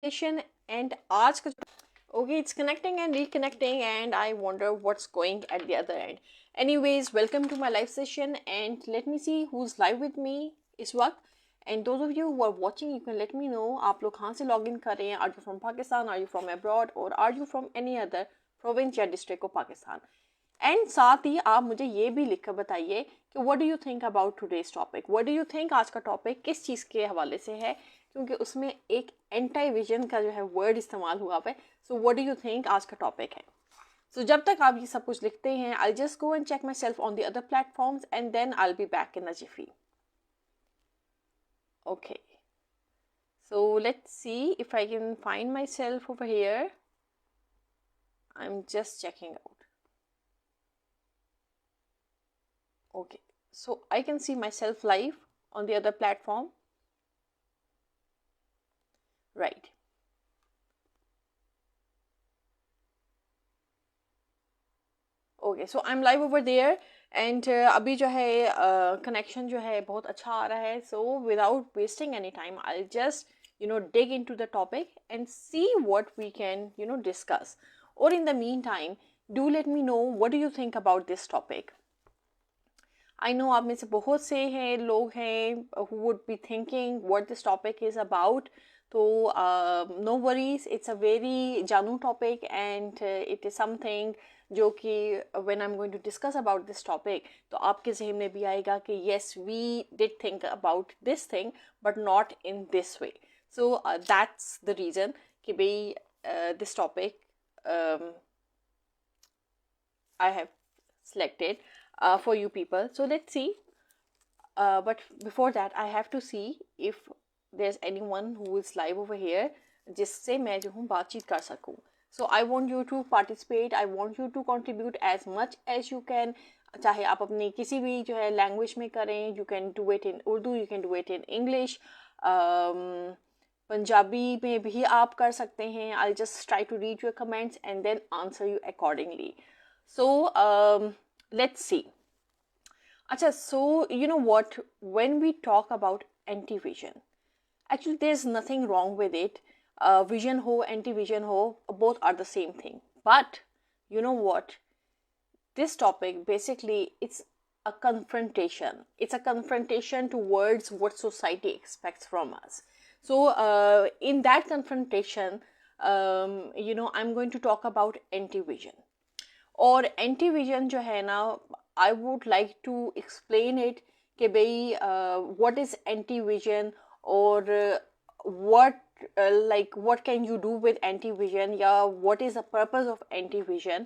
session and आज का okay, it's connecting and reconnecting and I wonder what's going at the other end. Anyways, welcome to my live session and let me see who's live with me इस वक्त. And those of you who are watching, you can let me know आप लोग कहाँ से log in कर रहे हैं. Are you from Pakistan? Are you from abroad? Or are you from any other province या district of Pakistan? एंड साथ ही आप मुझे ये भी लिख कर बताइए कि what do you think about today's topic. What do you think आज का टॉपिक किस चीज़ के हवाले से है, क्योंकि उसमें एक एंटी विजन का जो है वर्ड इस्तेमाल हुआ है. So what do you think आज का टॉपिक है. सो जब तक आप ये सब कुछ लिखते हैं, I just go and check myself on the other platforms and then I be back in a jiffy. Okay, so let's see if I can find myself over here. I'm just checking out. Okay, so I can see myself live on the other platform, right? Okay, so I'm live over there and अभी जो है connection जो है बहुत अच्छा आ रहा है. So without wasting any time, I'll just dig into the topic and see what we can discuss. Or in the meantime, do let me know what do you think about this topic. I know आप में से बहुत से हैं लोग हैं who would be thinking what this topic is about. तो no worries, it's a very जानू topic and it is something जो कि when I'm going to discuss about this topic तो आपके जहन में भी आएगा कि yes, we did think about this thing but not in this way. So that's the reason कि भाई this topic I have selected for you people. So let's see. But before that, I have to see if there's anyone who is live over here जिससे मैं जो हूँ बातचीत कर सकूँ. So I want you to participate. I want you to contribute as much as you can. चाहे आप अपनी किसी भी जो है लैंग्वेज में करें. You can do it in Urdu, you can do it in English. Punjabi में भी आप कर सकते हैं. I'll just try to read your comments and then answer you accordingly. So let's see. Acha, so you know what, when we talk about anti-vision, actually there's nothing wrong with it. Vision ho, anti-vision ho, both are the same thing. But you know what, this topic basically it's a confrontation. It's a confrontation towards what society expects from us. So in that confrontation, I'm going to talk about anti-vision. और anti vision जो है ना, I would like to explain it कि भाई what is anti vision और what can you do with anti vision या what is the purpose of anti vision.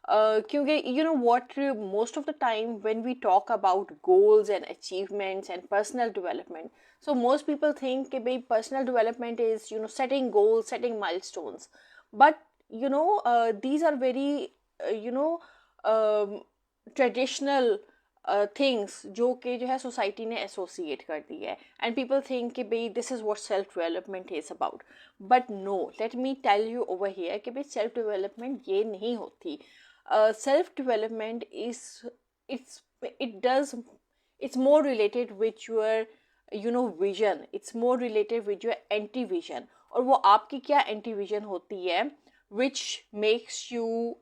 क्योंकि you know what, most of the time when we talk about goals and achievements and personal development, so most people think कि भाई personal development is setting goals, setting milestones, but these are very traditional things जो कि जो है society ने associate कर दी है. And people think कि भाई this is what self development is about. But no, let me tell you over here कि भाई सेल्फ डेवलपमेंट ये नहीं होती. Self development it's more related with your vision. It's more related with your anti vision. और वो आपकी क्या anti vision होती है which makes you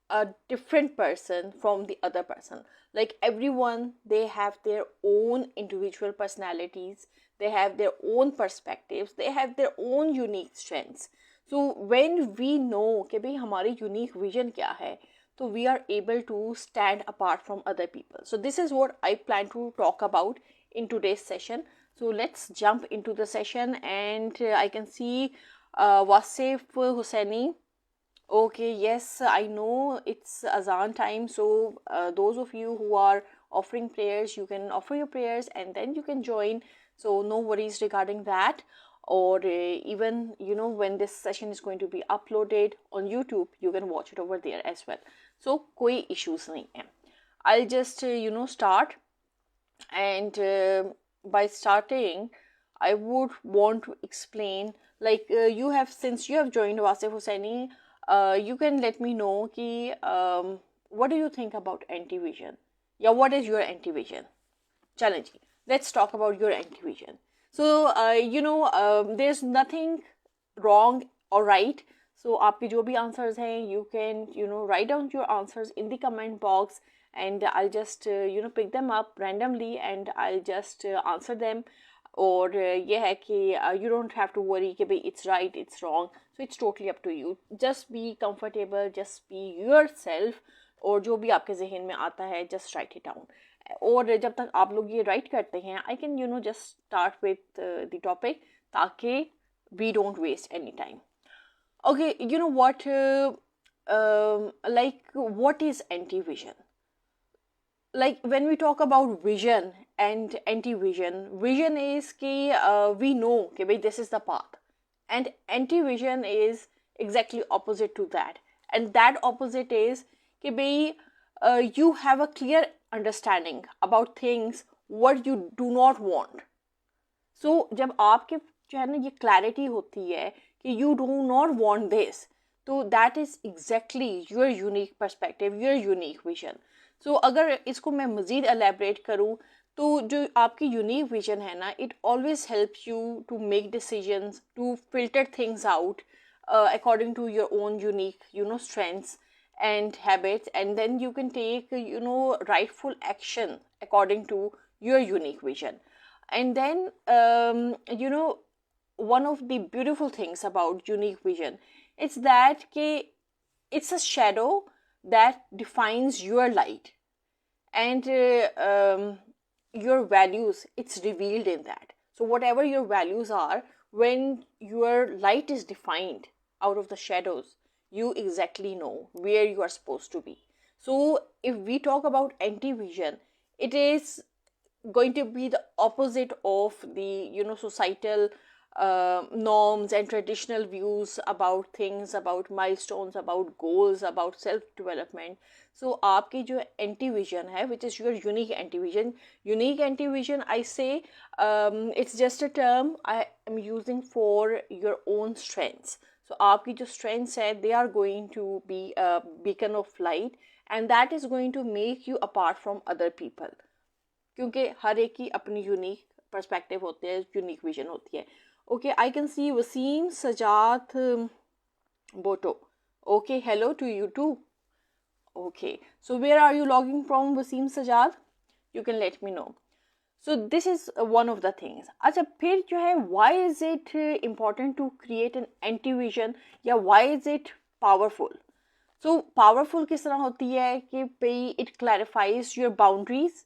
a different person from the other person. Like everyone, they have their own individual personalities, they have their own perspectives, they have their own unique strengths. So when we know कि भाई हमारी unique vision क्या है, so we are able to stand apart from other people. So this is what I plan to talk about in today's session. So let's jump into the session and I can see Wasif Hussaini. Okay, yes, I know it's Azan time, so those of you who are offering prayers, you can offer your prayers and then you can join. So no worries regarding that. Or even when this session is going to be uploaded on YouTube, you can watch it over there as well. So koi issues nahi hai. I'll just start, and by starting I would want to explain, like since you have joined Wasif Hussaini, you can let me know कि what do you think about anti-vision. Yeah, what is your anti-vision? चलें जी, let's talk about your anti-vision. So there's nothing wrong or right. So आपके जो भी answers हैं, you can write down your answers in the comment box, and I'll just pick them up randomly and I'll just answer them. और ये है कि you don't have to worry कि भाई it's right, it's wrong. So it's totally up to you. Just be comfortable, just be yourself, और जो भी आपके जहन में आता है just write it down. और जब तक आप लोग ये write करते हैं, I can just start with the topic, ताकि we don't waste any time. Okay, you know what? Like, what is anti-vision? Like, when we talk about vision and anti-vision, vision is कि we know कि भाई this is the path, and anti-vision is exactly opposite to that. And that opposite is कि भाई you have a clear understanding about things what you do not want. So जब आपके जो है ना ये clarity होती है कि you do not want this, तो that is exactly your unique perspective, your unique vision. So अगर इसको मैं मज़ीद elaborate करूँ, तो जो आपकी unique vision है ना, it always helps you to make decisions, to filter things out according to your own unique strengths and habits, and then you can take rightful action according to your unique vision. And then one of the beautiful things about unique vision is that it's a shadow that defines your light, and your values, it's revealed in that. So whatever your values are, when your light is defined out of the shadows, you exactly know where you are supposed to be. So if we talk about anti-vision, it is going to be the opposite of the societal norms and traditional views about things, about milestones, about goals, about self-development. So आपकी जो anti-vision है, which is your unique anti-vision, I say it's just a term I am using for your own strengths. So आपकी जो strengths है, they are going to be a beacon of light, and that is going to make you apart from other people. क्योंकि हर एक की अपनी unique perspective होते हैं, unique vision होती है. Okay, I can see Wasim Sajjad बोटो. Okay, hello to you too. Okay, so where are you logging from Wasim Sajjad? You can let me know. So this is one of the things. अच्छा, फिर जो है, why is it important to create an anti vision, या why is it powerful? So powerful किस तरह होती है कि भाई it clarifies your boundaries,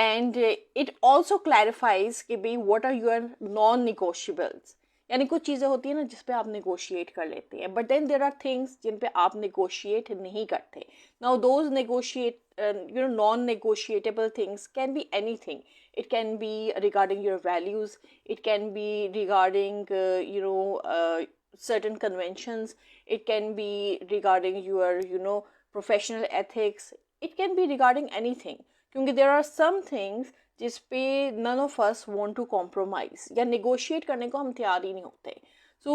and it also clarifies कि भाई what are your non-negotiables. यानी कुछ चीज़ें होती हैं ना जिस पे आप negotiate कर लेते हैं, but then there are things जिन पे आप negotiate नहीं करते. Now those non-negotiable things can be anything. It can be regarding your values, it can be regarding certain conventions, it can be regarding your professional ethics, it can be regarding anything. क्योंकि there are some things जिस पे none of us want to compromise या negotiate करने को हम तैयार ही नहीं होते. So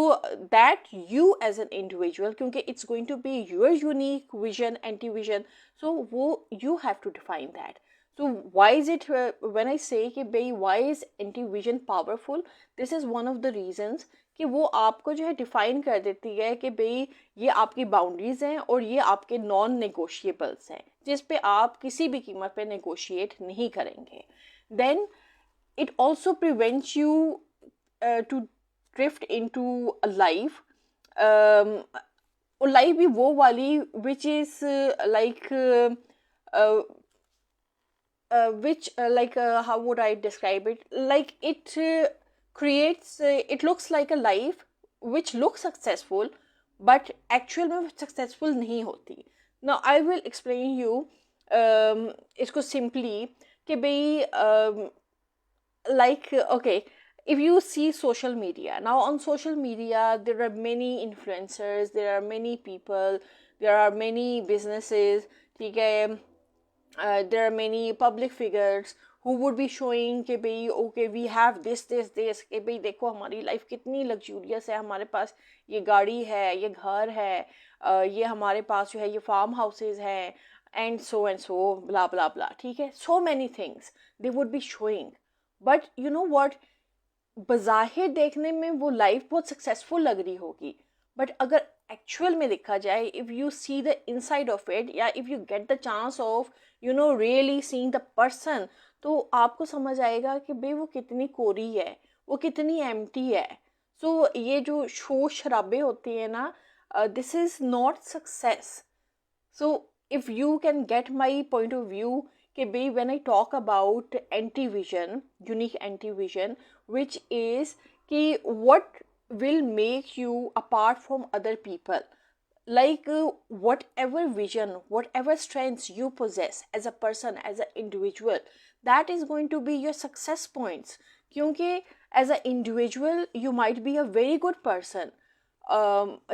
that you as an individual, क्योंकि it's going to be your unique vision, anti-vision, so वो you have to define that. So why is it, when I say कि भाई why is anti-vision powerful, this is one of the reasons कि वो आपको जो है define कर देती है कि भाई ये आपकी बाउंड्रीज हैं और ये आपके नॉन नेगोशिएबल्स हैं जिस पे आप किसी भी कीमत पे नेगोशिएट नहीं करेंगे. Then it also prevents you to drift into a life, और लाइफ भी वो वाली which is like which how would I describe it, like it creates it looks like a life which looks successful but actual में successful नहीं होती. Now I will explain you इसको simply कि भाई like okay, if you see social media, now on social media there are many influencers, there are many people, there are many businesses, ठीक है, there are many public figures who would be showing कि भाई okay we have this कि भाई देखो हमारी life कितनी luxurious है, हमारे पास ये गाड़ी है, ये घर है, ये हमारे पास जो है ये फार्म हाउसेज हैं, and so blah blah blah. ठीक है, so many things they would be showing, but you know what, बज़ाहिर देखने में वो लाइफ बहुत सक्सेसफुल लग रही होगी, बट अगर एक्चुअल में देखा जाए, if you see the inside of it, या if you get the chance of really seeing the person, तो आपको समझ आएगा कि भाई वो कितनी कोरी है, वो कितनी एम्प्टी है. सो ये जो शोर शराबे होते हैं ना, this is not success. So if you can get my point of view, कि भाई when I talk about anti-vision, unique anti-vision, which is कि what will make you apart from other people, like whatever vision, whatever strengths you possess as a person, as an individual, that is going to be your success points. क्योंकि as an individual you might be a very good person,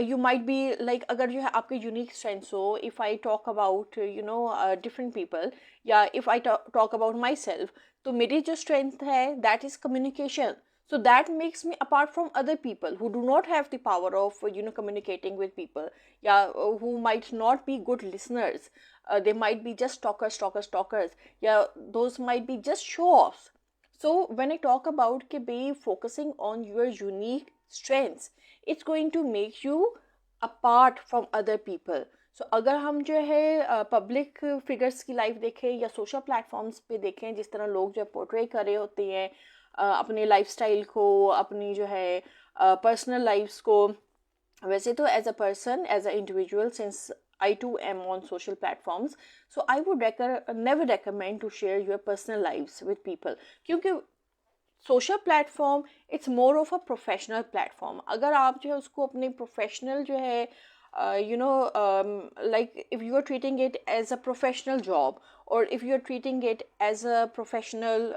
you might be like, अगर जो है आपके unique strengths हो, if I talk about different people, या if I talk about myself, तो मेरी जो स्ट्रेंथ है that is communication. So that makes me apart from other people who do not have the power of communicating with people, yeah, who might not be good listeners. They might be just talkers, yeah, those might be just show offs. So when I talk about ke be focusing on your unique strengths, it's going to make you apart from other people. So अगर हम जो है public figures की life देखें या social platforms पे देखें, जिस तरह लोग जो पोर्ट्रे कर रहे होते हैं अपने लाइफस्टाइल को, अपनी जो है पर्सनल लाइफ्स को, वैसे तो as a person, as an individual, since I too am on social platforms, so I would never recommend to share your personal lives with people, क्योंकि social platform it's more of a professional platform. अगर आप जो है उसको अपने professional जो है like if you are treating it as a professional job, or if you are treating it as a professional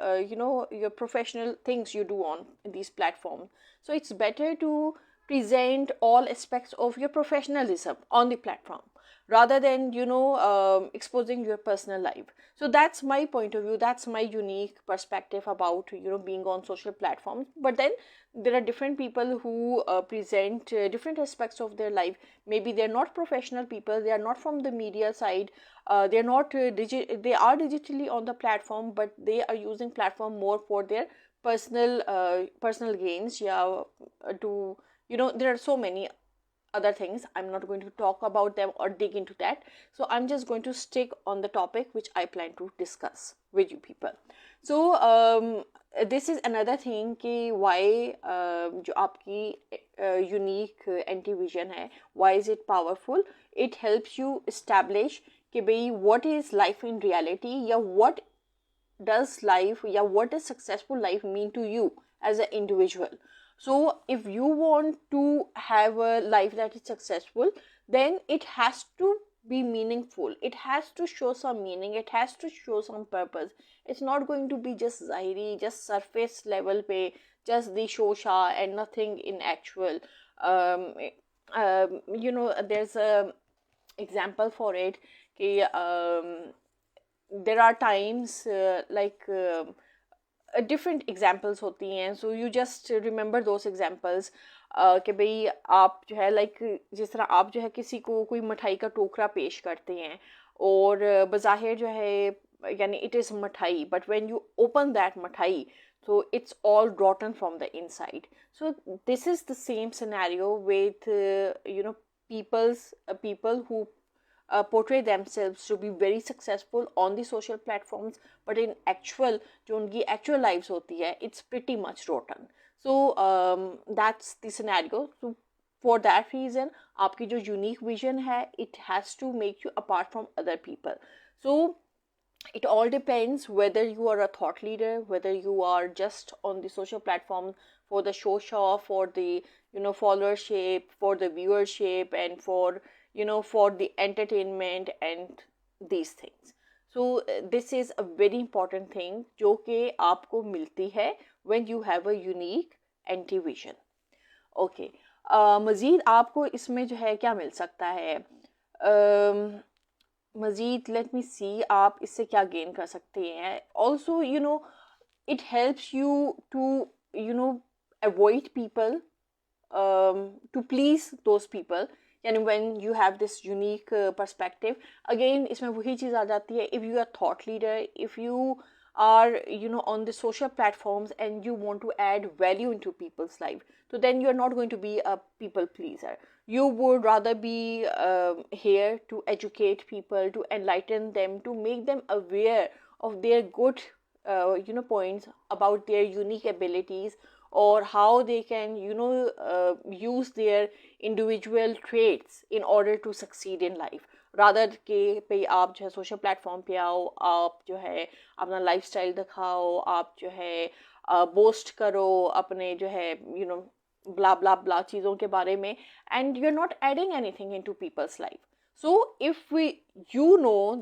your professional things you do on these platforms, so it's better to present all aspects of your professionalism on the platform rather than exposing your personal life. So that's my point of view, that's my unique perspective about being on social platforms. But then there are different people who present different aspects of their life. Maybe they're not professional people, they are not from the media side, they're not they are digitally on the platform, but they are using platform more for their personal gains. Yeah, to there are so many other things. I'm not going to talk about them or dig into that. So I'm just going to stick on the topic which I plan to discuss with you people. So this is another thing कि why जो आपकी unique anti-vision है, why is it powerful? It helps you establish कि भाई what is life in reality, या what does life, या what does successful life mean to you as an individual. So if you want to have a life that is successful, then it has to be meaningful, it has to show some meaning, it has to show some purpose. It's not going to be just zahiri, just surface level pe, just the shosha and nothing in actual. There's a example for it कि there are times different examples होती हैं. So you just remember those examples कि भाई आप जो है जिस तरह आप जो है किसी को कोई मिठाई का टोकरा पेश करते हैं, और बज़ाहिर जो है यानी it is मिठाई, but when you open that मिठाई, so it's all rotten from the inside. So this is the same scenario with people who portray themselves to be very successful on the social platforms, but in actual जो उनकी actual lives होती है, it's pretty much rotten. So that's the scenario. So for that reason आपकी जो unique vision है, it has to make you apart from other people. So it all depends whether you are a thought leader, whether you are just on the social platform for the show, for the followership, for the viewership, and for for the entertainment and these things. So this is a very important thing जो कि आपको मिलती है when you have a unique anti-vision. Okay. मज़ीद आपको इसमें जो है क्या मिल सकता है, मज़ीद लेट मी सी आप इससे क्या गेन कर सकते हैं. Also it helps you to avoid people, to please those people. यानी when you have this unique perspective, again इसमें वही चीज़ आ जाती है. if you are thought leader, if you are on the social platforms and you want to add value into people's life, so then you're not going to be a people pleaser. You would rather be here to educate people, to enlighten them, to make them aware of their good points about their unique abilities, or how they can use their individual traits in order to succeed in life, rather के पे आप जो है social platform पे आओ, आप जो है अपना लाइफस्टाइल दिखाओ, आप जो है बोस्ट करो अपने जो है blah blah blah चीज़ों के बारे में, and you're not adding anything into people's life. So if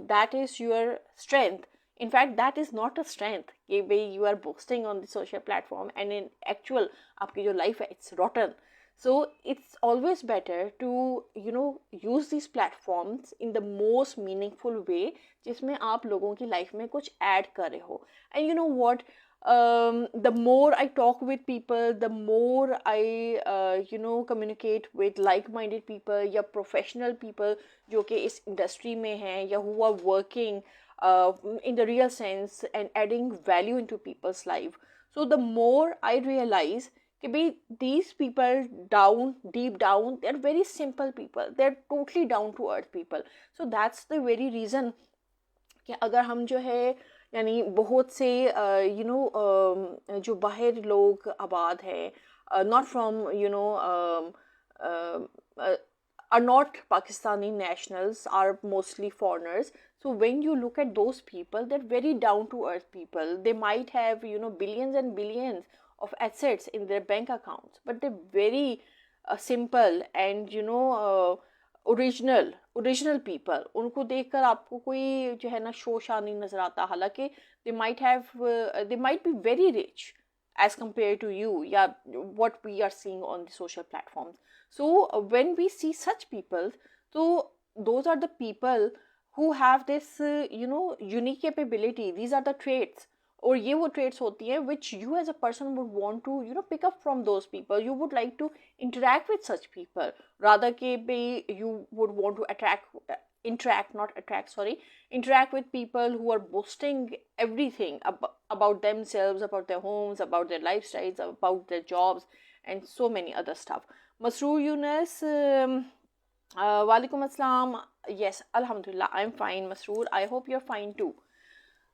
that is your strength, in fact that is not a strength कि भाई you are boasting on the social platform and in actual आपकी जो life है it's rotten. So it's always better to use these platforms in the most meaningful way जिसमें आप लोगों की life में कुछ add कर रहे हो. And you know what, the more I talk with people, the more I communicate with like-minded people या professional people जो कि इस industry में हैं या who are working in the real sense and adding value into people's life. So the more I realize कि these people deep down, they're very simple people, they're totally down to earth people. So that's the very reason कि अगर हम जो है यानी बहुत से जो बाहर लोग आबाद है, not from are not Pakistani nationals, are mostly foreigners. So when you look at those people, they're very down to earth people. They might have billions and billions of assets in their bank accounts, but they're very simple and original people. उनको देखकर आपको कोई जो है ना शोशा नहीं नजर आता, हालांकि they might be very rich as compared to you, yeah, what we are seeing on the social platforms. So when we see such people, so those are the people who have this unique capability. These are the traits, और ये वो traits होती हैं which you as a person would want to pick up from those people. You would like to interact with such people, rather के you would want to interact with people who are boasting everything about themselves, about their homes, about their lifestyles, about their jobs, and so many other stuff. Masroor Yunus, walaikum assalam. Yes, alhamdulillah, I'm fine, Masroor. I hope you're fine too.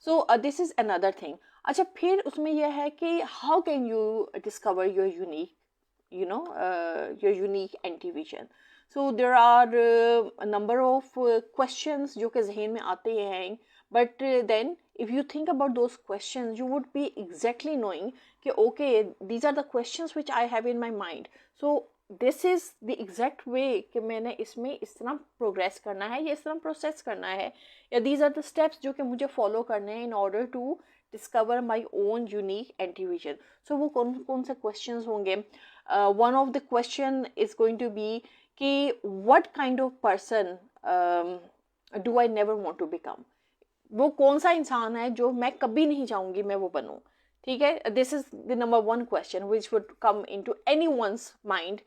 So this is another thing. अच्छा, फिर उसमें यह है कि how can you discover your unique anti-vision. So there are a number of questions जो कि जहन में आते हैं, but then if you think about those questions, you would be exactly knowing कि okay, these are the questions which I have in my mind. So this is the exact way कि मैंने इसमें इस तरह प्रोग्रेस करना है या इस तरह प्रोसेस करना है, या these are the steps जो कि मुझे फॉलो करने हैं in order to discover my own unique anti-vision. So वो कौन से questions होंगे? One of the question is going to be कि what kind of person do I never want to become. वो कौन सा इंसान है जो मैं कभी नहीं चाहूँगी मैं वो बनूँ, ठीक है? This is the number one question which would come into anyone's mind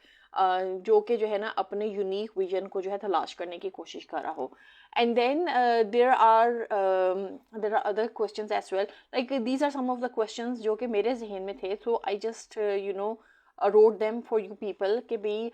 जो कि जो है ना अपने यूनिक विजन को जो है तलाश करने की कोशिश कर रहा हो. And then there are other questions as well, like these are some of the questions जो कि मेरे जहन में थे, so I just wrote them for you people कि भाई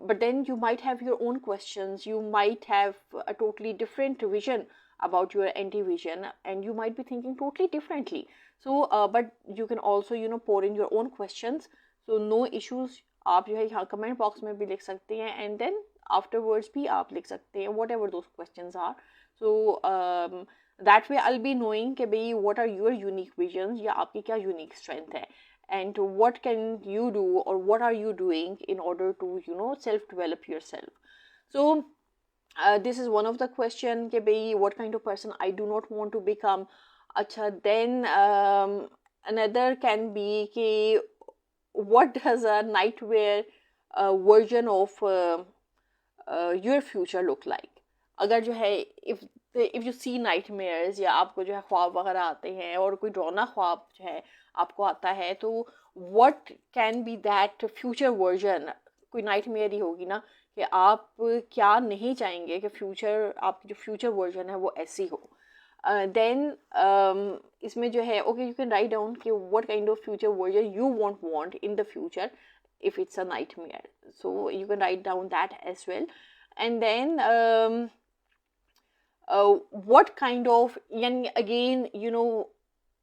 but then you might have your own questions, you might have a totally different vision about your anti-vision, and you might be thinking totally differently. So but you can also pour in your own questions, so no issues. आप जो है यहाँ comment box में भी लिख सकते हैं, and then afterwards भी आप लिख सकते हैं whatever those questions are. So that way I'll be knowing कि भाई what are your unique visions या आपकी क्या unique strength है, and what can you do or what are you doing in order to self-develop yourself. So this is one of the question कि भाई what kind of person I do not want to become. अच्छा, then another can be कि what does a nightmare version of your future look like. अगर जो है if you see nightmares या आपको जो है ख्वाब वगैरह आते हैं और कोई डरावना ख्वाब जो है आपको आता है, तो what can be that future version. कोई nightmare ही होगी ना कि आप क्या नहीं चाहेंगे कि फ्यूचर आपकी जो फ्यूचर वर्जन है वो ऐसी हो. then इसमें जो है, okay, you can write down कि what kind of future version you want in the future if it's a nightmare. So you can write down that as well. And then what kind of, and again, you know,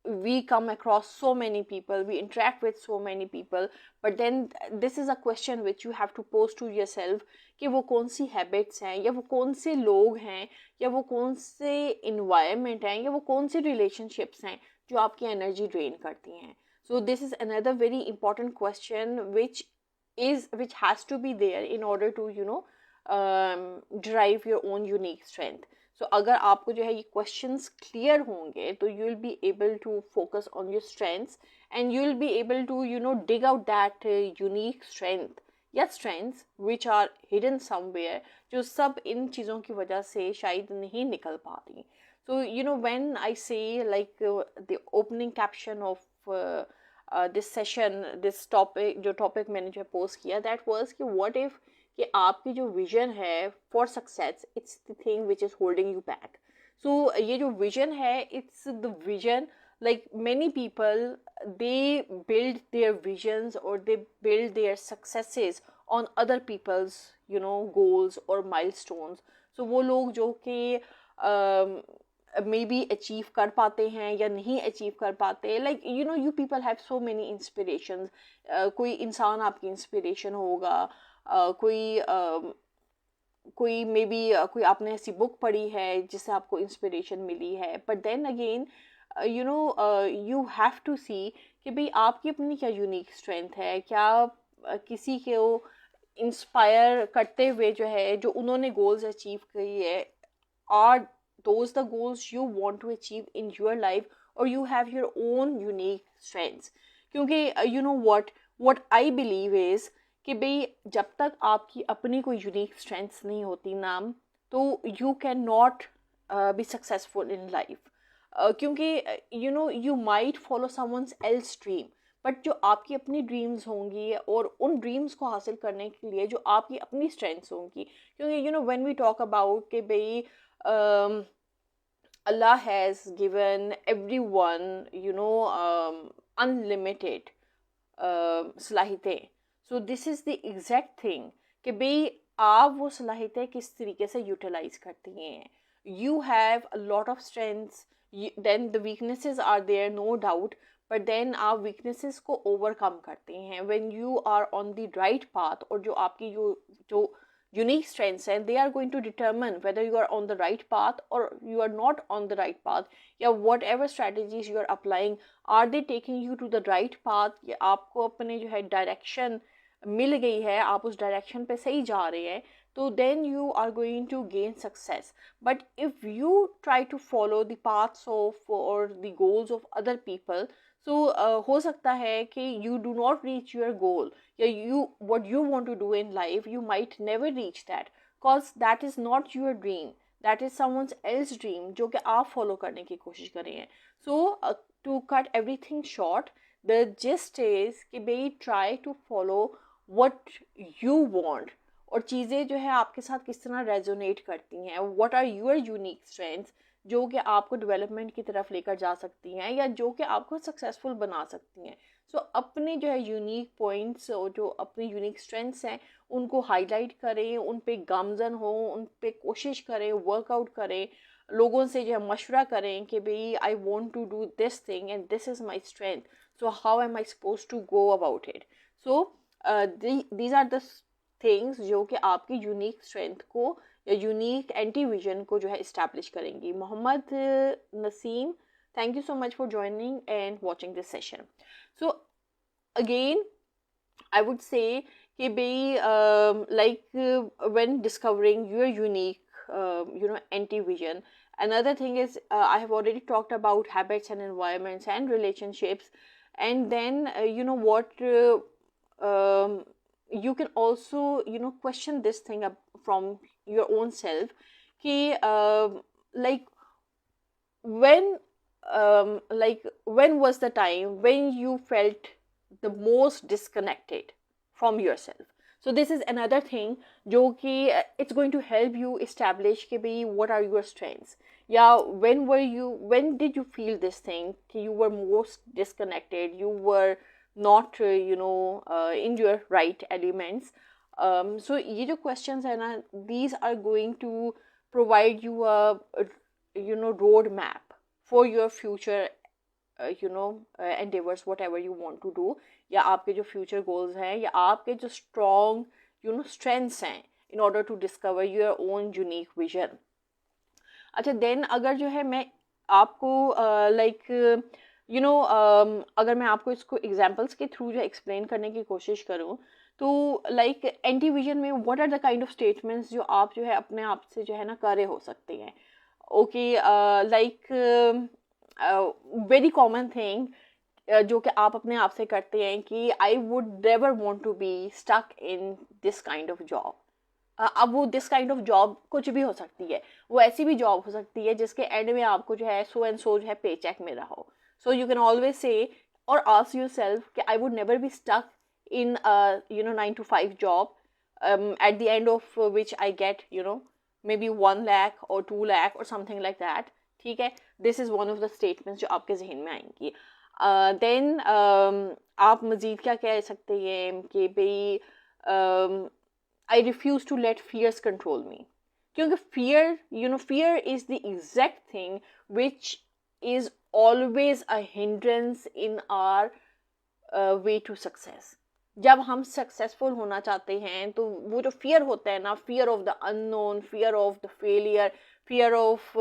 we come across so many people, we interact with so many people, but then this is a question which you have to pose to yourself कि वो कौन सी habits हैं, या वो कौन से लोग हैं, या वो कौन से इन्वायरमेंट हैं, या वो कौन से रिलेशनशिप्स हैं जो आपकी एनर्जी ड्रेन करती हैं. सो this is another very important question which has to be there in order to, you know, derive your own unique strength. So अगर आपको जो है ये questions clear होंगे तो you will be able to focus on your strengths and you will be able to, you know, dig out that unique strength या strengths which are hidden somewhere, जो सब इन चीज़ों की वजह से शायद नहीं निकल पा रही. So, you know, when I say like the opening caption of this session, this topic, जो topic मैंने जो post किया, that was कि what if कि आपकी जो विजन है for success, it's the thing which is holding you back. So ये जो विजन है, it's the vision, like many people, they build their visions or they build their successes on other people's, you know, goals or milestones. So वो लोग जो कि may be achieve कर पाते हैं या नहीं अचीव कर पाते, like you know, you people have so many inspirations. कोई इंसान आपकी इंस्पिरेशन होगा, कोई मे बी कोई आपने ऐसी बुक पढ़ी है जिससे आपको इंस्पिरेशन मिली है. But then again, you know, you have to see कि भाई आपकी अपनी क्या यूनिक स्ट्रेंथ है, क्या किसी को इंस्पायर करते हुए जो है, जो उन्होंने गोल्स अचीव की है, are those the goals you want to achieve in your life, or you have your own unique strengths. क्योंकि you know what I believe is कि भाई जब तक आपकी अपनी कोई यूनिक स्ट्रेंथ्स नहीं होती नाम, तो you can not be successful in life. क्योंकि you know, you might follow someone's else dream, but जो आपकी अपनी ड्रीम्स होंगी और उन ड्रीम्स को हासिल करने के लिए जो आपकी अपनी स्ट्रेंथ्स होंगी, क्योंकि you know when we talk about कि भाई Allah has given everyone, you know, unlimited सलाहितें. So this is the exact thing कि भाई आप वो सलाहितें किस तरीके से यूटिलाइज करती हैं. You have a lot of strengths, then the weaknesses are there, no doubt, but then आप weaknesses को overcome करते हैं when you are on the right path. और जो आपकी जो unique strengths and they are going to determine whether you are on the right path or you are not on the right path. या whatever strategies you are applying, are they taking you to the right path, या आपको अपने जो है direction मिल गई है, आप उस direction पे सही जा रहे हैं, तो then you are going to gain success. But if you try to follow the paths of or the goals of other people, so हो सकता है कि you do not reach your goal, या what you want to do in life, you might never reach that, cause that is not your dream, that is someone else's dream जो कि आप follow करने की कोशिश कर रहे हैं. So to cut everything short, the gist is कि भाई try to follow what you want, और चीज़ें जो है आपके साथ किस तरह रेजोनेट करती हैं, what are your unique strengths जो कि आपको डेवलपमेंट की तरफ लेकर जा सकती हैं या जो कि आपको सक्सेसफुल बना सकती हैं. सो अपने जो है यूनिक पॉइंट्स और जो अपनी यूनिक स्ट्रेंथ्स हैं उनको हाईलाइट करें, उन पे गामजन हो, उन पे कोशिश करें, वर्कआउट करें, लोगों से जो है मशवरा करें कि भाई I want to do this thing and this is my strength, so how am I suppose to go about it. So these are the things जो कि आपकी यूनिक स्ट्रेंथ को या यूनिक एंटी विजन को जो है इस्टेब्लिश करेंगी. Mohammad Naseem, thank you so much for joining and watching this session. So again, I would say कि भाई when discovering your unique you know, anti vision, another thing is I have already talked about habits and environments and relationships, and then you know what, you can also, you know, question this thing up from your own self कि like when was the time when you felt the most disconnected from yourself. So this is another thing जो कि it's going to help you establish कि भाई what are your strengths. या when did you feel this thing कि you were most disconnected, you were not in your right elements. So ये जो questions है ना, these are going to provide you a road map for your future endeavors, whatever you want to do, या आपके जो future goals हैं, या आपके जो strong strengths हैं, in order to discover your own unique vision. अच्छा, देन अगर जो है मैं आपको अगर मैं आपको इसको एग्जांपल्स के थ्रू जो एक्सप्लेन करने की कोशिश करूँ, तो लाइक एंटी विजन में what are the kind of statements जो आप जो है अपने आप से जो है ना करे हो सकते हैं. Okay, like very common thing जो कि आप अपने आप से करते हैं कि I would never want to be stuck in this kind of job. अब वो दिस काइंड ऑफ जॉब कुछ भी हो सकती है, वो ऐसी भी जॉब हो सकती है जिसके एंड में आपको जो है सो एंड सो जो है पे चेक मिल रहा हो. So you can always say और आस्क योरसेल्फ कि I would never be stuck in a 9 to 5 job, at the end of which I get maybe 1 lakh or 2 lakh or something like that. ठीक है, this is one of the statements जो आपके जहन में आएंगी. Then आप मज़ीद क्या कह सकते हैं कि भाई I refuse to let fears control me. क्योंकि fear is the exact thing which is always a hindrance in our way to success. जब हम सक्सेसफुल होना चाहते हैं तो वो जो फियर होता है ना, fear of the unknown, fear of the failure, fear of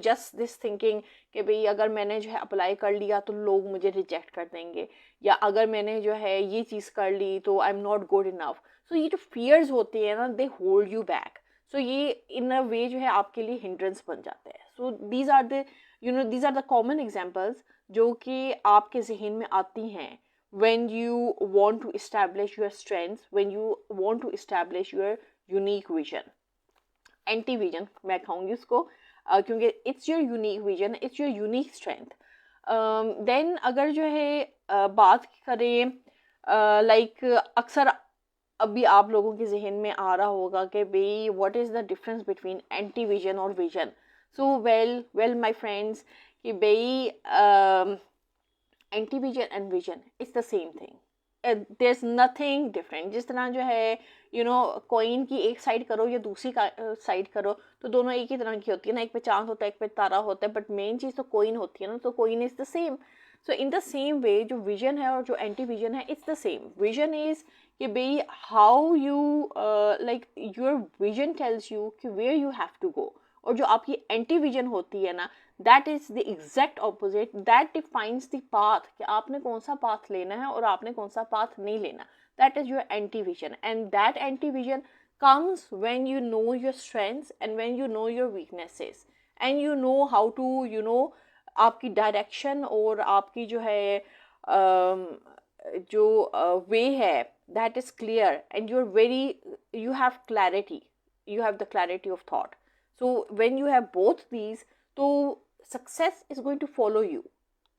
just this thinking कि भाई अगर मैंने जो है अप्लाई कर लिया तो लोग मुझे रिजेक्ट कर देंगे, या अगर मैंने जो है ये चीज़ कर ली तो I am not good enough. So ये जो फियर्स होते हैं ना, they hold you back. So ये इन अ वे जो है आपके लिए हिंड्रेंस बन जाते हैं. So these are the common examples जो कि आपके जहन में आती हैं when you want to establish your strengths, when you want to establish your unique vision. Anti vision मैं कहूँगी उसको, क्योंकि it's your unique vision, it's your unique strength. Then अगर जो है बात करें like अक्सर अभी आप लोगों के जहन में आ रहा होगा कि भाई what is the difference between anti vision और vision. So well my friends, कि भाई anti vision and vision is the same thing. There is nothing different. जिस तरह जो है कॉइन की एक साइड करो या दूसरी साइड करो तो दोनों एक ही तरह की होती है ना, एक पे चांद होता है एक पे तारा होता है, बट मेन चीज़ तो कॉइन होती है ना, तो coin is the same. So in the same way जो विजन है और जो एंटी विजन है, it's the same. Vision is कि भाई how you like your vision tells you कि where you have to go, और जो आपकी एंटी विजन होती है ना, that is the exact opposite, that defines the path कि आपने कौन सा पाथ लेना है और आपने कौन सा पाथ नहीं लेना. That is your anti vision, and that anti vision comes when you know your strengths and when you know your weaknesses and you know how to आपकी डायरेक्शन और आपकी जो है जो वे है, that is clear and you have clarity, you have the clarity of thought. So when you have both these, तो success is going to follow you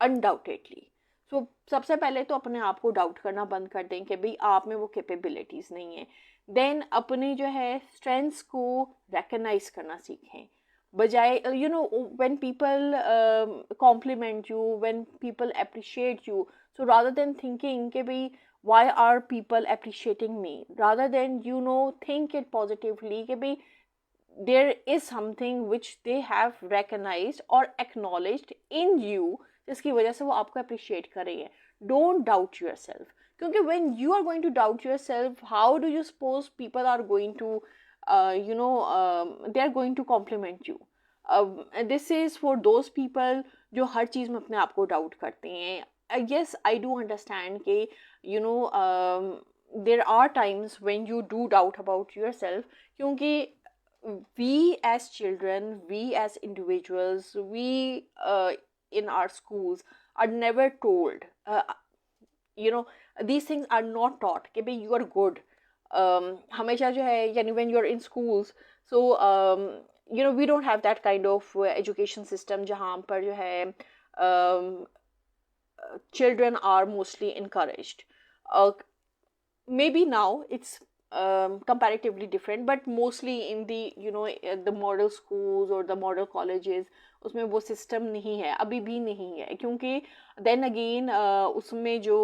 undoubtedly. So सबसे पहले तो अपने आप को डाउट करना बंद कर दें कि भाई आप में वो कैपेबिलिटीज़ नहीं है. देन अपने जो है स्ट्रेंथ्स को रिकग्नाइज करना सीखें, बजाय when people compliment you, when people appreciate you, so rather than thinking कि भाई why are people appreciating me, rather than think it positively कि भाई there is something which they have recognized or acknowledged in you जिसकी वजह से वो आपको appreciate कर रही है. Don't doubt yourself, क्योंकि when you are going to doubt yourself, how do you suppose people are going to they are going to compliment you. This is for those people जो हर चीज़ में अपने आप को डाउट करते हैं. Yes, I do understand कि there are times when you do doubt about yourself, क्योंकि we as children, we as individuals, we in our schools are never told, these things are not taught कि भाई you are good. हमेशा जो है यानी when you are in schools, so we don't have that kind of education system जहाँ पर जो है children are mostly encouraged. Maybe now it's comparatively different, but mostly in the the model schools or the model colleges उसमें वो system नहीं है, अभी भी नहीं है, क्योंकि देन अगेन उसमें जो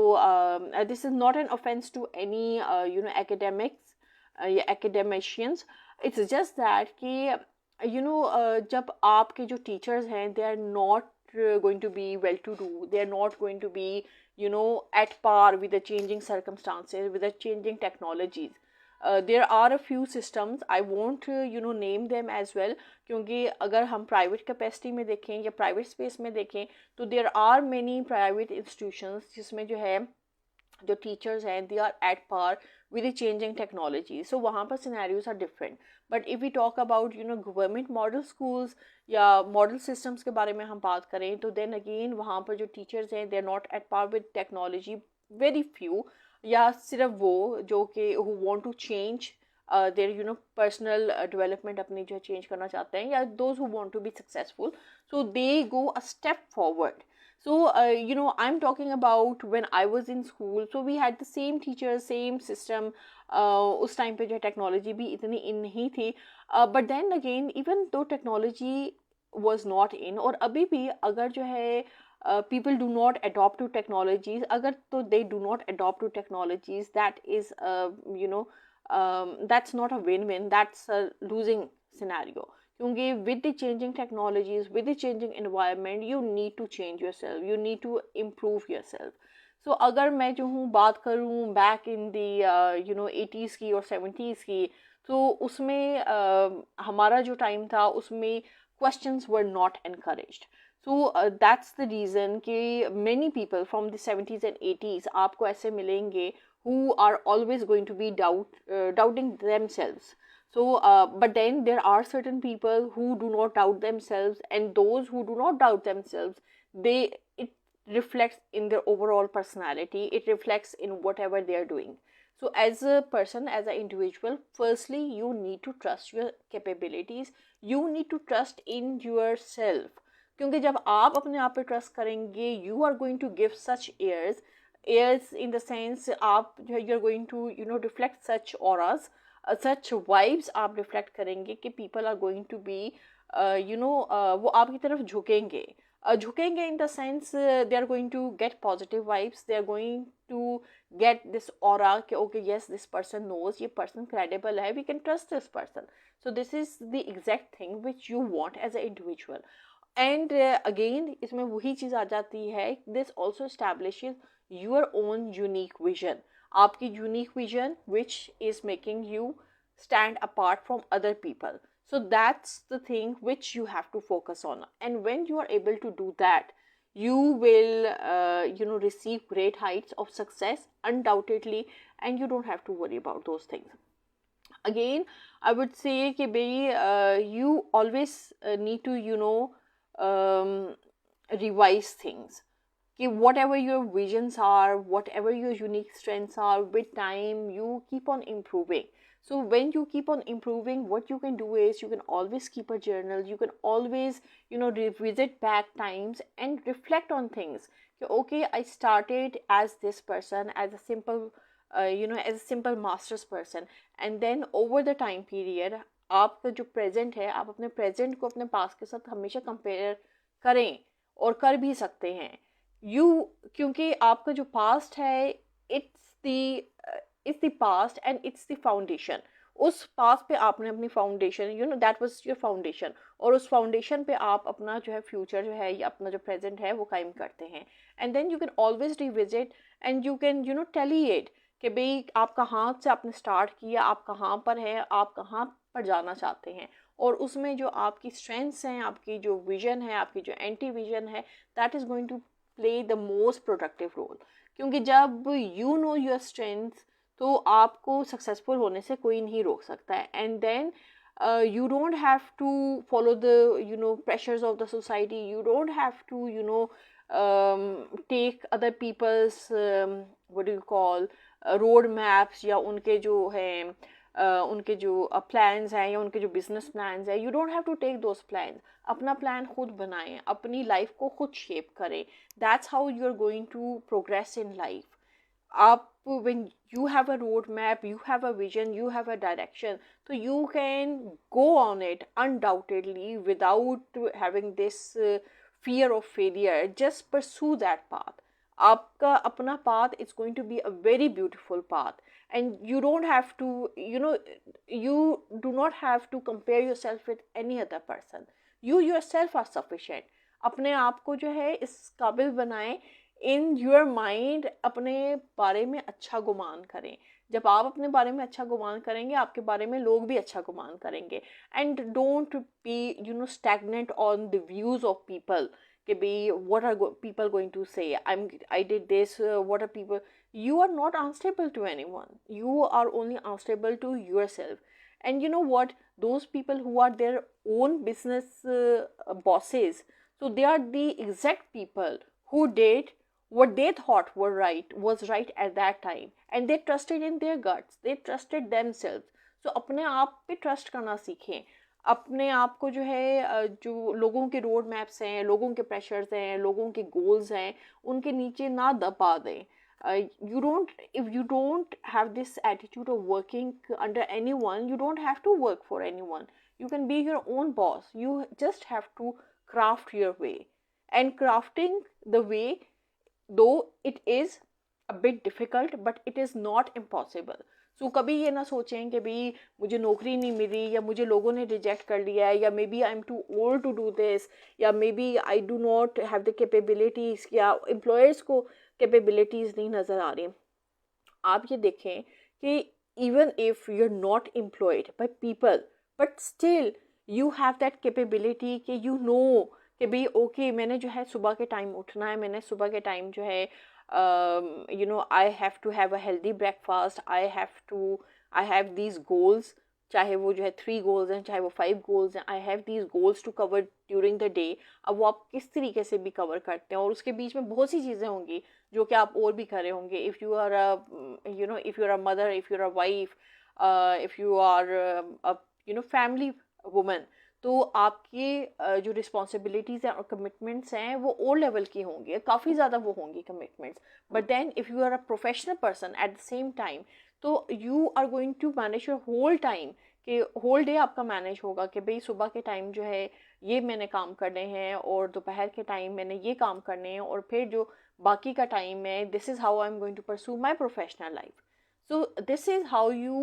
this is not an offence to any academics या एकेडमिशियंस, इट्स जस्ट दैट कि जब आपके जो टीचर्स हैं they are not going to be well to do, they are not going to be at par with the changing circumstances, with the changing technologies. There are a few systems, I won't name them as well, क्योंकि अगर हम private capacity में देखें या private space में देखें तो there are many private institutions जिसमें जो है जो टीचर्स हैं they are at par with the changing technology, so वहाँ पर scenarios are different. But if we talk about government model schools या मॉडल सिस्टम्स के बारे में हम बात करें तो देन अगेन वहाँ पर जो टीचर्स हैं they are not at par with technology, very few, या सिर्फ वो जो कि who want to change their personal development अपनी जो चेंज करना चाहते हैं, या those who want to be successful, so they go a step forward. So I'm talking about when I was in school, so we had the same teachers, same system. उस time पे जो टेक्नोलॉजी भी इतनी in नहीं थी, but then again even though technology was not in, और अभी भी अगर जो है people do not adopt to technologies, अगर तो they do not adopt to technologies, that is that's not a win-win, that's a losing scenario. क्योंकि with the changing technologies, with the changing environment, you need to change yourself, you need to improve yourself. So अगर मैं जो हूँ बात करूँ back in the 80s की और 70s की, तो उसमें हमारा जो टाइम था उसमें questions were not encouraged. So that's the reason कि many people from the 70s and 80s आपको ऐसे मिलेंगे who are always going to be doubting themselves. So but then there are certain people who do not doubt themselves, and those who do not doubt themselves, it reflects in their overall personality, it reflects in whatever they are doing. So as a person, as an individual, firstly you need to trust your capabilities, you need to trust in yourself, क्योंकि जब आप अपने आप पे trust करेंगे you are going to give such airs in the sense आप you are going to reflect such auras, such vibes आप reflect करेंगे कि people are going to be वो आपकी तरफ झुकेंगे, झुकेंगे in the sense they are going to get positive vibes, they are going to get this aura कि okay yes this person knows, ये person credible है, we can trust this person. So this is the exact thing which you want as an individual. And again इसमें वही चीज़ आ जाती है, this also establishes your own unique vision, आपकी unique vision which is making you stand apart from other people. So that's the thing which you have to focus on, and when you are able to do that, you will receive great heights of success undoubtedly, and you don't have to worry about those things. Again I would say कि you always need to revise things. Whatever your visions are, whatever your unique strengths are, with time you keep on improving. So when you keep on improving, what you can do is you can always keep a journal, you can always revisit back times and reflect on things. Okay, I started as this person, as a simple as a simple master's person, and then over the time period आपका जो present है, आप अपने present को अपने past के साथ हमेशा कंपेयर करें, और कर भी सकते हैं क्योंकि आपका जो पास्ट है it's the past and it's the foundation. उस पास्ट पे आपने अपनी foundation that was your foundation, और उस फाउंडेशन पे आप अपना जो है फ्यूचर जो है या अपना जो प्रेजेंट है वो कायम करते हैं. And then you can always revisit and you can tally it कि भाई आप कहाँ से आपने स्टार्ट किया, आप कहाँ पर हैं, आप कहाँ पर जाना चाहते हैं, और उसमें जो आपकी स्ट्रेंथ्स हैं, आपकी जो विजन है, आपकी जो एंटी विजन है, that is going to play the most productive role. क्योंकि जब यू नो योर स्ट्रेंथ्स तो आपको सक्सेसफुल होने से कोई नहीं रोक सकता है. And then you don't have to follow the pressures of the society, you don't have to take other people's what do you call road maps, या उनके जो है उनके जो प्लान्स हैं या उनके जो बिजनेस प्लान्स हैं. You don't have to take those plans. अपना प्लान खुद बनाएं, अपनी लाइफ को खुद शेप करें. That's how you are going to progress in life. आप when you have a roadmap, you have a vision, you have a direction, so you can go on it undoubtedly without having this fear of failure. Just pursue that path. आपका अपना path is going to be a very beautiful path, and you don't have to, you do not have to compare yourself with any other person. You yourself are sufficient. अपने आप को जो है इस काबिल बनाएं, इन योर माइंड अपने बारे में अच्छा गुमान करें. जब आप अपने बारे में अच्छा गुमान करेंगे, आपके बारे में लोग भी अच्छा गुमान करेंगे. And don't be stagnant on the views of people कि भाई what are people going to say, I did this, what are people. You are not answerable to anyone. You are only answerable to yourself. And you know what? Those people who are their own business bosses, so they are the exact people who did what they thought was right at that time, and they trusted in their guts, they trusted themselves. So अपने आप पे trust करना सीखें. अपने आप को जो है जो लोगों के रोड मैप्स हैं, लोगों के प्रेशर्स हैं, लोगों के गोल्स हैं, उनके नीचे ना दबा दें. You don't, if you don't have this attitude of working under anyone, you don't have to work for anyone. You can be your own boss. You just have to craft your way. And crafting the way, though it is a bit difficult, but it is not impossible. So कभी ये ना सोचें कि भाई मुझे नौकरी नहीं मिली, या मुझे लोगों ने रिजेक्ट कर लिया है, या maybe I am too old to do this, या maybe I do not have the capabilities, या एम्प्लॉयर्स को कैपेबिलिटीज़ नहीं नज़र आ रही. आप ये देखें कि even if you're not employed by people, but still you have that capability कि you know कि भाई ओके मैंने जो है सुबह के टाइम उठना है, मैंने सुबह के टाइम जो है I have to have a healthy breakfast, I have these goals. चाहे वो जो है 3 गोल्स हैं, चाहे वो 5 गोल्स हैं, I have these goals to cover during the day. अब वो आप किस तरीके से भी कवर करते हैं, और उसके बीच में बहुत सी चीज़ें होंगी जो कि आप और भी कर रहे होंगे. If you are if you are a mother, if you are a wife, if you are family woman, तो आपकी जो रिस्पॉन्सिबिलिटीज़ हैं और कमिटमेंट्स हैं वो और लेवल की होंगी, काफ़ी ज़्यादा वो होंगी commitments. But then if you are a professional person at the same time, तो you are going to manage your whole time, कि होल डे आपका मैनेज होगा कि भाई सुबह के टाइम जो है ये मैंने काम करने हैं, और दोपहर के टाइम मैंने ये काम करने हैं, और फिर जो बाकी का टाइम है, this is how I am going to pursue my professional life. So this is how you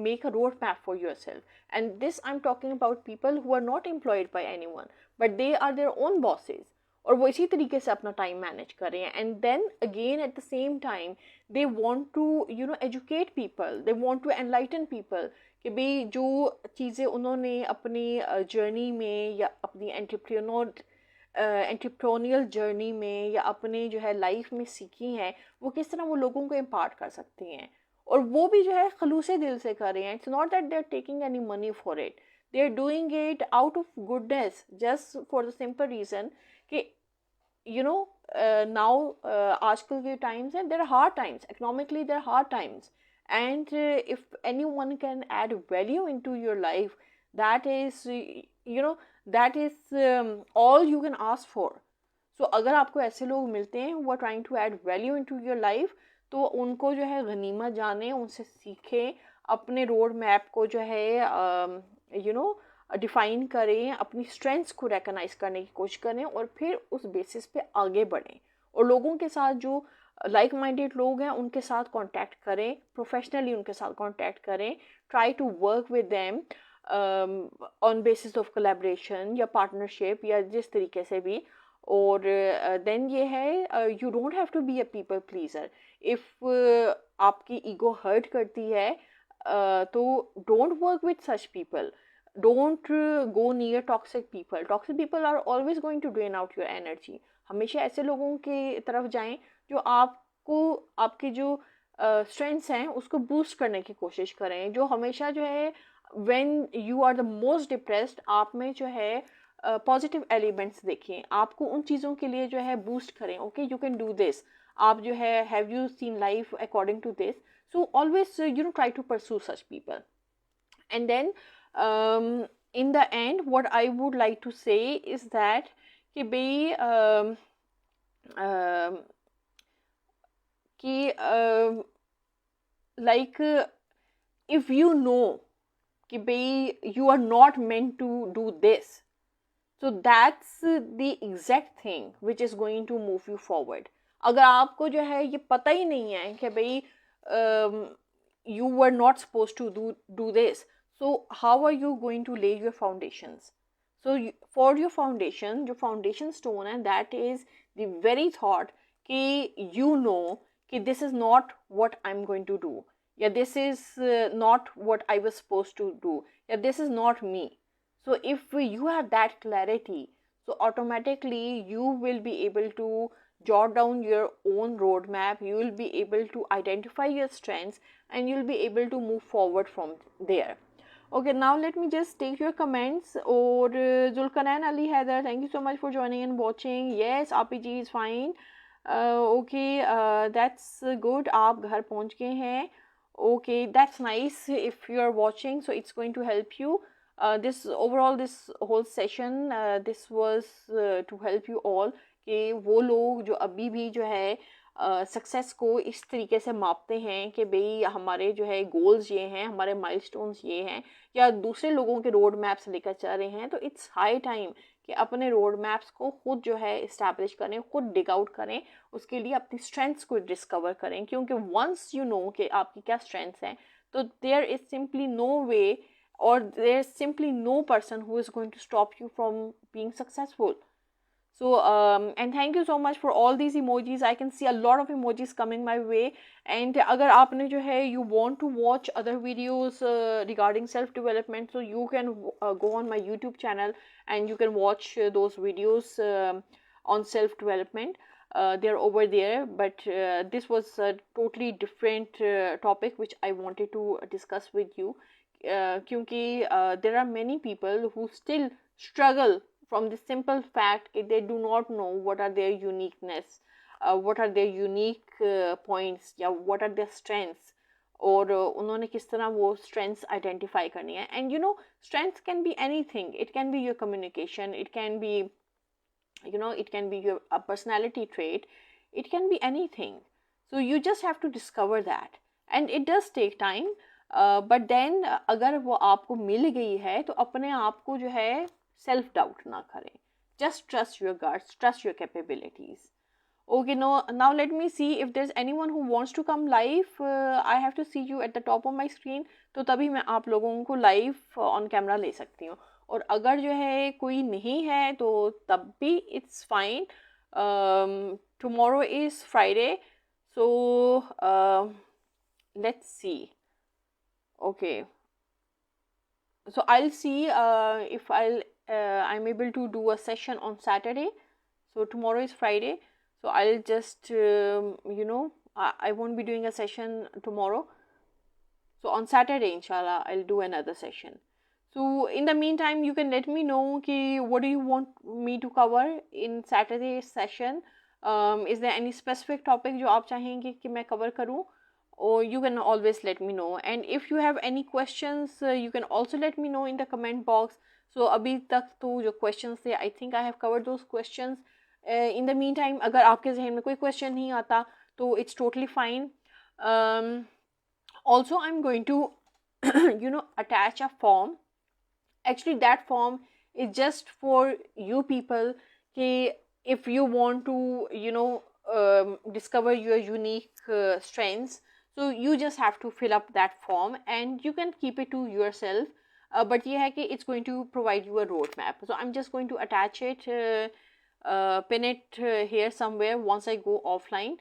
make a roadmap for yourself. And this I'm talking about people who are not employed by anyone, but they are their own bosses. और वो इसी तरीके से अपना time manage करें. And then again at the same time they want to educate people, they want to enlighten people कि भाई जो चीज़ें उन्होंने अपनी जर्नी में, या अपनी एंटरप्रेन्योरियल जर्नी में, या अपने जो है लाइफ में सीखी हैं, वो किस तरह वो लोगों को इम्पार्ट कर सकती हैं. और वो भी जो है खलूसे दिल से कर रहे हैं. It's not that they are taking any money for it, they are doing it out of goodness, just for the simple reason कि now आजकल के टाइम्स हैं, there are hard times, economically there are hard times, and if anyone can add value into your life, that is that is all you can ask for. So अगर आपको ऐसे लोग मिलते हैं who are trying to add value into your life, तो उनको जो है गनीमत जाने, उनसे सीखें, अपने रोड मैप को जो है डिफ़ाइन करें, अपनी स्ट्रेंथ्स को रिकॉग्नाइज करने की कोशिश करें, और फिर उस बेसिस पे आगे बढ़ें. और लोगों के साथ जो लाइक माइंडेड लोग हैं उनके साथ कांटेक्ट करें, प्रोफेशनली उनके साथ कांटेक्ट करें, try to work with them on basis of collaboration या पार्टनरशिप, या जिस तरीके से भी. और देन ये है, you don't have to be a people pleaser. If आपकी ईगो हर्ट करती है, तो don't work with such people. Don't go near toxic people. Toxic people are always going to drain out your energy. हमेशा ऐसे लोगों के तरफ जाएं जो आपको, आपके जो स्ट्रेंथ्स हैं उसको बूस्ट करने की कोशिश करें, जो हमेशा जो है when you are the most depressed, आप में जो है पॉजिटिव एलिमेंट्स देखें, आपको उन चीज़ों के लिए जो है बूस्ट करें. Okay, you can do this. आप जो है have you seen life according to this. So always try to pursue such people. And then in the end what I would like to say is that कि भाई कि like if you know कि भाई you are not meant to do this, so that's the exact thing which is going to move you forward. अगर आपको जो है ये पता ही नहीं है कि भाई you were not supposed to do this, so how are you going to lay your foundations? So for your foundation, your foundation stone, and that is the very thought कि you know कि this is not what I'm going to do, yeah, this is not what I was supposed to do, yeah, this is not me. So if you have that clarity, so automatically you will be able to jot down your own roadmap, you will be able to identify your strengths, and you'll be able to move forward from there. Okay, now let me just take your comments. Or Zulkarnain Ali Haider, thank you so much for joining and watching. Yes, RPG is fine. Okay, that's good. आप घर पहुंच गए हैं. Okay, that's nice. If you are watching, so it's going to help you. This overall, this whole session, this was to help you all कि वो लोग जो अभी भी जो है सक्सेस को इस तरीके से मापते हैं कि भाई हमारे जो है गोल्स ये हैं, हमारे माइलस्टोन्स ये हैं, या दूसरे लोगों के रोड मैप्स लेकर चल रहे हैं, तो इट्स हाई टाइम कि अपने रोड मैप्स को खुद जो है इस्टेब्लिश करें, खुद डिग आउट करें, उसके लिए अपनी स्ट्रेंथ्स को डिस्कवर करें. क्योंकि वंस यू नो कि आपकी क्या स्ट्रेंथ्स हैं, तो there is simply no way or there is simply no person who is going to stop you from being successful. So and thank you so much for all these emojis. I can see a lot of emojis coming my way. And अगर आपने जो है you want to watch other videos regarding self development, so you can go on my YouTube channel and you can watch those videos on self development. They're over there, but this was a totally different topic which I wanted to discuss with you. क्योंकि there are many people who still struggle from the simple fact that they do not know what are their uniqueness, what are their unique points, या what are their strengths, और उन्होंने किस तरह वो strengths identify करनी है. And you know, strengths can be anything. It can be your communication, it can be, you know, it can be your personality trait, it can be anything. So you just have to discover that, and it does take time. But then अगर वो आपको मिल गई है, तो अपने आप को जो है self doubt ना करें. Just trust your guts, trust your capabilities. Okay, now let me see if there's anyone who wants to come live. I have to see you at the top of my screen. तो तभी मैं आप लोगों को live on camera ले सकती हूँ. और अगर जो है कोई नहीं है तो तब भी it's fine. Tomorrow is Friday, so let's see. Okay, so I'll see if I'm able to do a session on Saturday. So tomorrow is Friday, so I'll just you know, I won't be doing a session tomorrow. So on Saturday, inshallah, I'll do another session. So in the meantime, you can let me know कि what do you want me to cover in Saturday's session. Is there any specific topic जो आप चाहेंगे कि मैं cover करूँ? Or you can always let me know. And if you have any questions, you can also let me know in the comment box. So अभी तक तो जो questions थे, I think I have covered those questions. In the meantime, अगर आपके जहन में कोई question नहीं आता, तो it's totally fine. Also, I'm going to you know, attach a form. Actually, that form is just for you people कि if you want to, you know, discover your unique strengths, so you just have to fill up that form and you can keep it to yourself. But ये है कि it's going to provide you a roadmap. So I'm just going to attach it, pin it here somewhere once I go offline.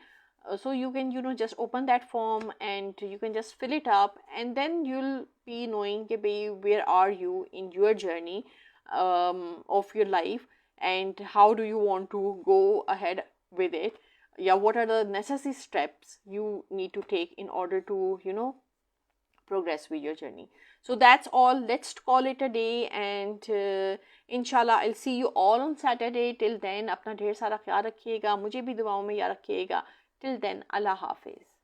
So you can, you know, just open that form and you can just fill it up, and then you'll be knowing कि भाई where are you in your journey of your life, and how do you want to go ahead with it. Yeah, what are the necessary steps you need to take in order to, you know, progress with your journey. So that's all. Let's call it a day, and inshallah I'll see you all on Saturday. Till then, अपना ढेर सारा ख्याल रखिएगा, मुझे भी दुआओं में याद रखिएगा. Till then, Allah Hafiz.